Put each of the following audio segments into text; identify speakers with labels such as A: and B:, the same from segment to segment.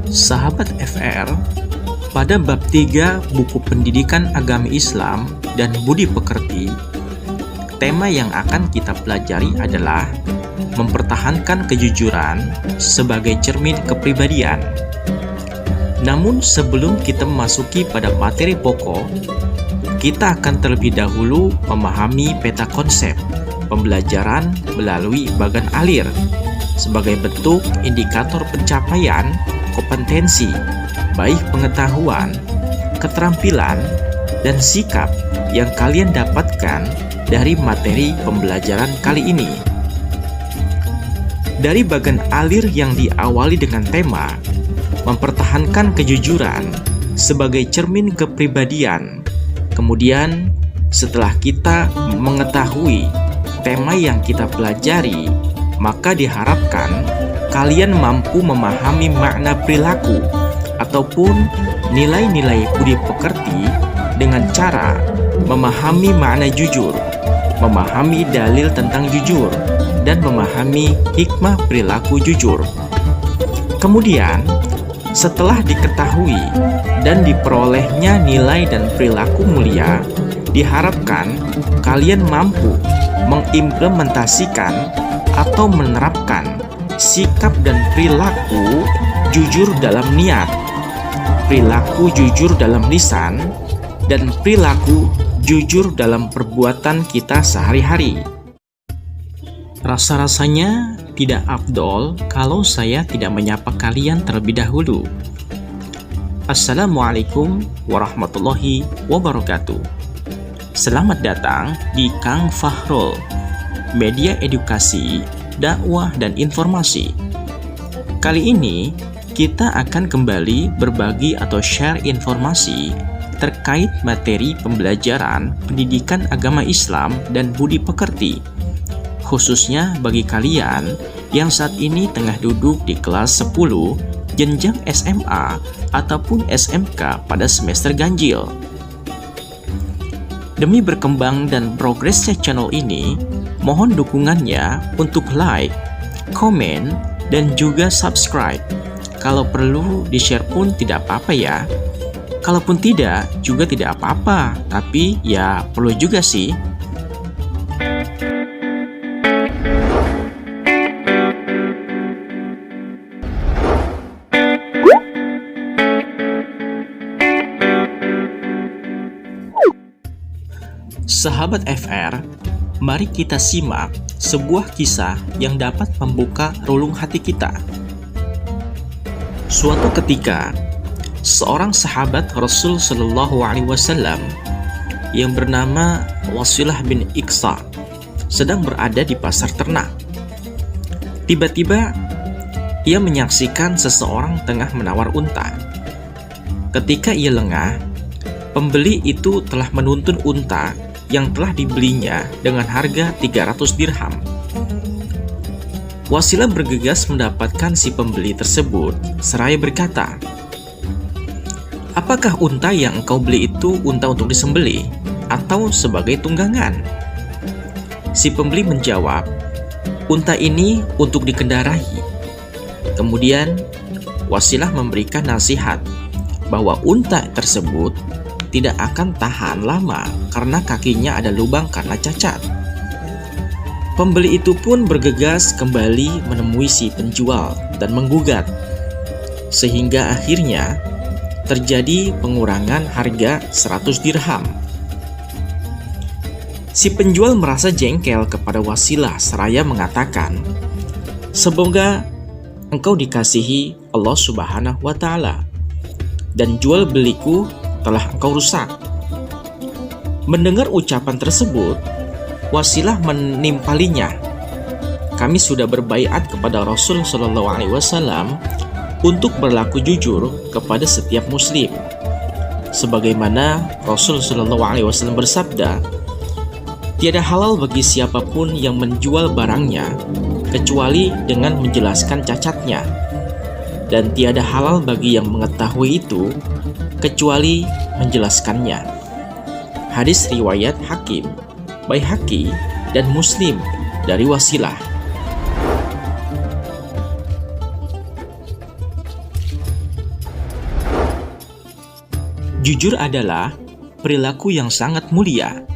A: Sahabat FR, pada bab 3 buku Pendidikan Agama Islam dan Budi Pekerti, tema yang akan kita pelajari adalah mempertahankan kejujuran sebagai cermin kepribadian. Namun sebelum kita memasuki pada materi pokok, kita akan terlebih dahulu memahami peta konsep pembelajaran melalui bagan alir sebagai bentuk indikator pencapaian kompetensi, baik pengetahuan, keterampilan, dan sikap yang kalian dapatkan dari materi pembelajaran kali ini. Dari bagan alir yang diawali dengan tema mempertahankan kejujuran sebagai cermin kepribadian. Kemudian, setelah kita mengetahui tema yang kita pelajari, maka diharapkan kalian mampu memahami makna perilaku ataupun nilai-nilai budi pekerti dengan cara memahami makna jujur, memahami dalil tentang jujur, dan memahami hikmah perilaku jujur. Kemudian, setelah diketahui dan diperolehnya nilai dan perilaku mulia, diharapkan kalian mampu mengimplementasikan atau menerapkan sikap dan perilaku jujur dalam niat, perilaku jujur dalam lisan, dan perilaku jujur dalam perbuatan kita sehari-hari. Rasa-rasanya tidak afdol kalau saya tidak menyapa kalian terlebih dahulu. Assalamualaikum warahmatullahi wabarakatuh. Selamat datang di Kang Fahrul, media edukasi, dakwah, dan informasi. Kali ini kita akan kembali berbagi atau share informasi terkait materi pembelajaran pendidikan agama Islam dan budi pekerti, khususnya bagi kalian yang saat ini tengah duduk di kelas 10 jenjang SMA ataupun SMK pada semester ganjil. Demi berkembang dan progresnya channel ini, mohon dukungannya untuk like, komen, dan juga subscribe. Kalau perlu di-share pun tidak apa-apa ya. Kalaupun tidak, juga tidak apa-apa. Tapi ya perlu juga sih. Sahabat FR, mari kita simak sebuah kisah yang dapat membuka relung hati kita. Suatu ketika, seorang sahabat Rasul Shallallahu Alaihi Wasallam yang bernama Wasilah bin Iqsa sedang berada di pasar ternak. Tiba-tiba, ia menyaksikan seseorang tengah menawar unta. Ketika ia lengah, pembeli itu telah menuntun unta yang telah dibelinya dengan harga 300 dirham. Wasilah bergegas mendapatkan si pembeli tersebut seraya berkata, "Apakah unta yang engkau beli itu unta untuk disembelih atau sebagai tunggangan?" Si pembeli menjawab, "Unta ini untuk dikendarai." Kemudian Wasilah memberikan nasihat bahwa unta tersebut tidak akan tahan lama karena kakinya ada lubang karena cacat. Pembeli itu pun bergegas kembali menemui si penjual dan menggugat, sehingga akhirnya terjadi pengurangan harga 100 dirham. Si penjual merasa jengkel kepada Wasilah seraya mengatakan, "Semoga engkau dikasihi Allah Subhanahu wa Ta'ala, dan jual beliku telah engkau rusak." Mendengar ucapan tersebut, Wasilah menimpalinya, "Kami sudah berbaiat kepada Rasul Shallallahu Alaihi Wasallam untuk berlaku jujur kepada setiap muslim, sebagaimana Rasul Shallallahu Alaihi Wasallam bersabda, tiada halal bagi siapapun yang menjual barangnya kecuali dengan menjelaskan cacatnya, dan tiada halal bagi yang mengetahui itu kecuali menjelaskannya." Hadis riwayat Hakim, Baihaqi, dan Muslim dari Wasilah. Jujur adalah perilaku yang sangat mulia.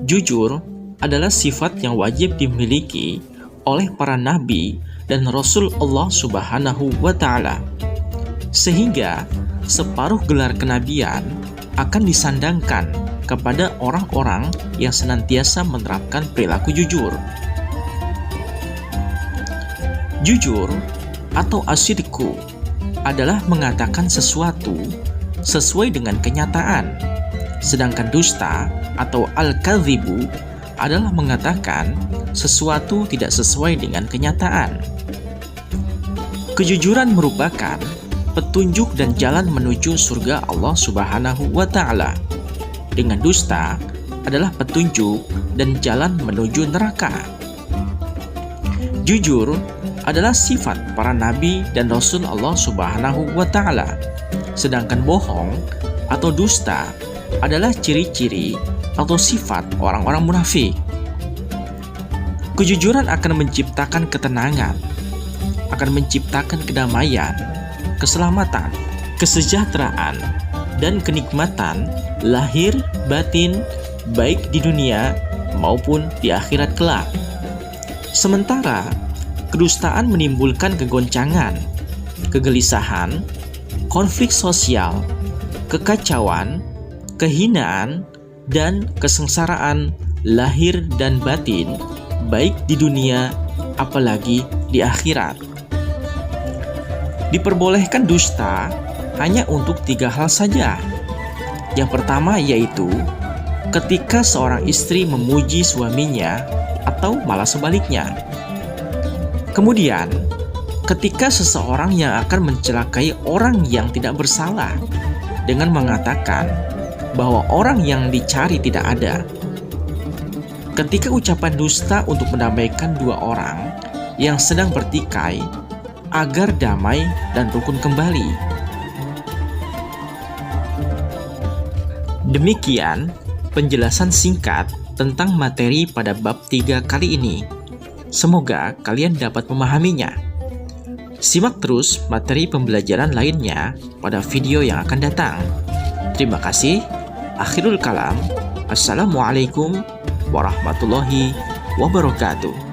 A: Jujur adalah sifat yang wajib dimiliki oleh para nabi dan rasul Allah Subhanahu wa Ta'ala, sehingga separuh gelar kenabian akan disandangkan kepada orang-orang yang senantiasa menerapkan perilaku jujur. Jujur atau asyidku adalah mengatakan sesuatu sesuai dengan kenyataan, sedangkan dusta atau al-kadzibu adalah mengatakan sesuatu tidak sesuai dengan kenyataan. Kejujuran merupakan petunjuk dan jalan menuju surga Allah Subhanahu wa Ta'ala. Dengan dusta adalah petunjuk dan jalan menuju neraka. Jujur adalah sifat para nabi dan rasul Allah Subhanahu wa Ta'ala. Sedangkan bohong atau dusta adalah ciri-ciri atau sifat orang-orang munafik. Kejujuran akan menciptakan ketenangan, akan menciptakan kedamaian, keselamatan, kesejahteraan, dan kenikmatan lahir batin baik di dunia maupun di akhirat kelak. Sementara kedustaan menimbulkan kegoncangan, kegelisahan, konflik sosial, kekacauan, kehinaan, dan kesengsaraan lahir dan batin baik di dunia apalagi di akhirat. Diperbolehkan dusta hanya untuk 3 hal saja. Yang pertama yaitu ketika seorang istri memuji suaminya atau malah sebaliknya. Kemudian, ketika seseorang yang akan mencelakai orang yang tidak bersalah dengan mengatakan bahwa orang yang dicari tidak ada. Ketika ucapan dusta untuk mendamaikan 2 orang yang sedang bertikai agar damai dan rukun kembali. Demikian penjelasan singkat tentang materi pada bab 3 kali ini. Semoga kalian dapat memahaminya. Simak terus materi pembelajaran lainnya pada video yang akan datang. Terima kasih. Akhirul kalam. Assalamualaikum warahmatullahi wabarakatuh.